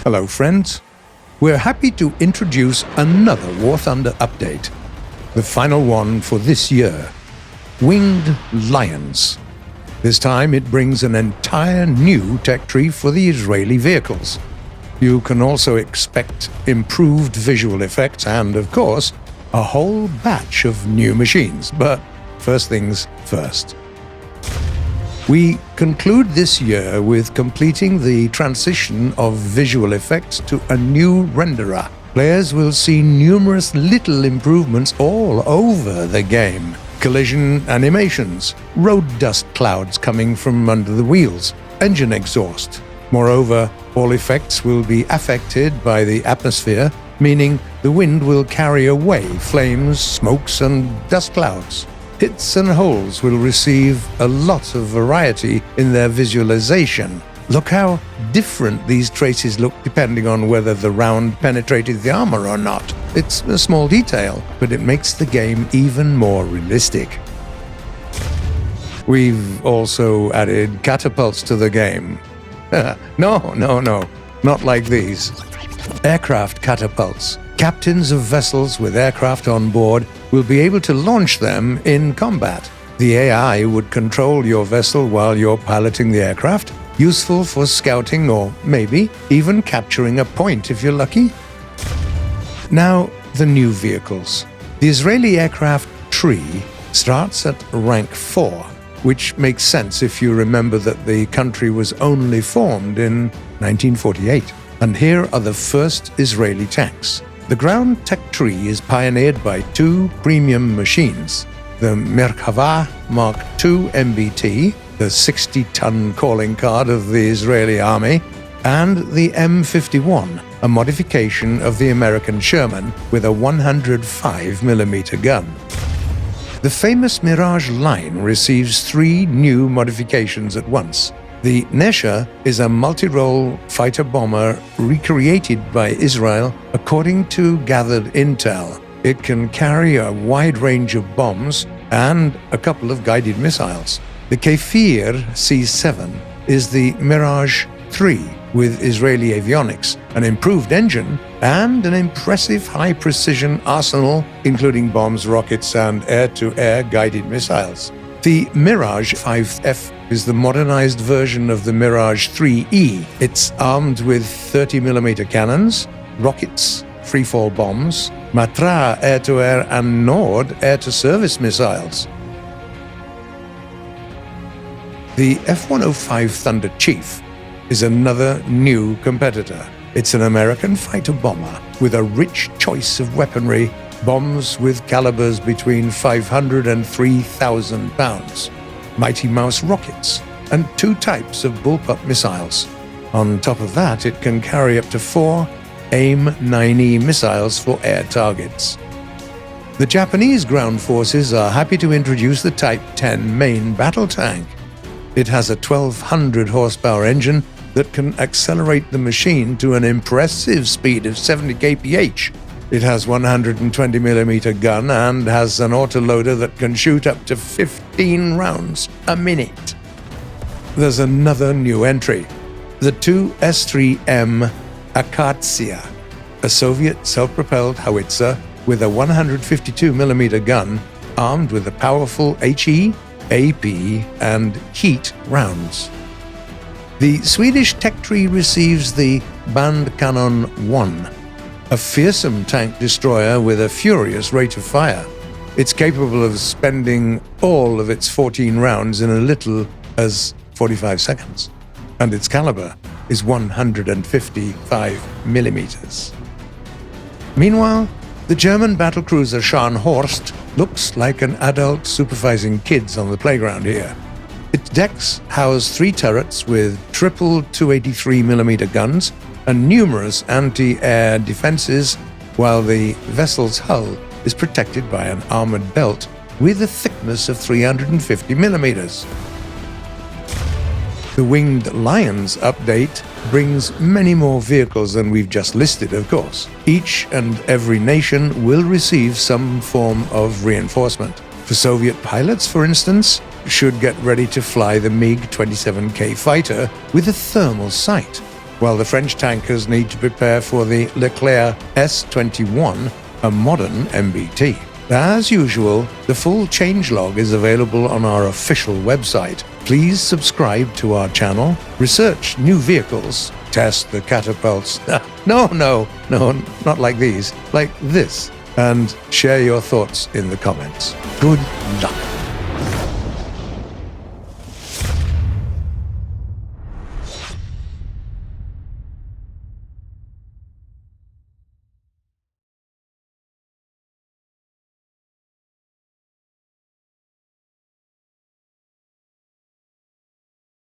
Hello friends, we're happy to introduce another War Thunder update, the final one for this year, Winged Lions. This time it brings an entire new tech tree for the Israeli vehicles. You can also expect improved visual effects and, of course, a whole batch of new machines, but first things first. We conclude this year with completing the transition of visual effects to a new renderer. Players will see numerous little improvements all over the game. Collision animations, road dust clouds coming from under the wheels, engine exhaust. Moreover, all effects will be affected by the atmosphere, meaning the wind will carry away flames, smokes, and dust clouds. Hits and holes will receive a lot of variety in their visualization. Look how different these traces look depending on whether the round penetrated the armor or not. It's a small detail, but it makes the game even more realistic. We've also added catapults to the game. No, not like these. Aircraft catapults. Captains of vessels with aircraft on board will be able to launch them in combat. The AI would control your vessel while you're piloting the aircraft, useful for scouting or maybe even capturing a point if you're lucky. Now, the new vehicles. The Israeli aircraft tree starts at rank 4, which makes sense if you remember that the country was only formed in 1948. And here are the first Israeli tanks. The ground tech tree is pioneered by two premium machines, the Merkava Mark II MBT, the 60-ton calling card of the Israeli army, and the M51, a modification of the American Sherman with a 105mm gun. The famous Mirage line receives 3 new modifications at once. The Nesher is a multi-role fighter-bomber recreated by Israel according to gathered intel. It can carry a wide range of bombs and a couple of guided missiles. The Kefir C7 is the Mirage 3 with Israeli avionics, an improved engine, and an impressive high-precision arsenal including bombs, rockets, and air-to-air guided missiles. The Mirage 5F is the modernized version of the Mirage 3E. It's armed with 30mm cannons, rockets, freefall bombs, Matra air-to-air and Nord air-to-service missiles. The F-105 Thunder Chief is another new competitor. It's an American fighter bomber with a rich choice of weaponry, bombs with calibers between 500 and 3,000 pounds, Mighty Mouse rockets, and 2 types of bullpup missiles. On top of that, it can carry up to 4 AIM-9E missiles for air targets. The Japanese ground forces are happy to introduce the Type 10 main battle tank. It has a 1,200 horsepower engine that can accelerate the machine to an impressive speed of 70 kph. It has 120mm gun and has an autoloader that can shoot up to 15 rounds a minute. There's another new entry, the 2S3M Akatsiya, a Soviet self-propelled howitzer with a 152mm gun armed with a powerful HE, AP, and heat rounds. The Swedish tech tree receives the Bandkanon 1, a fearsome tank destroyer with a furious rate of fire. It's capable of spending all of its 14 rounds in as little as 45 seconds, and its caliber is 155mm. Meanwhile, the German battlecruiser Scharnhorst looks like an adult supervising kids on the playground here. Its decks house 3 turrets with triple 283mm guns and numerous anti-air defenses, while the vessel's hull is protected by an armored belt with a thickness of 350mm. The Winged Lions update brings many more vehicles than we've just listed, of course. Each and every nation will receive some form of reinforcement. For Soviet pilots, for instance, should get ready to fly the MiG-27K fighter with a thermal sight. while the French tankers need to prepare for the Leclerc S-21, a modern MBT. As usual, the full changelog is available on our official website. Please subscribe to our channel, research new vehicles, test the catapults. No, not like these, like this, and share your thoughts in the comments. Good luck.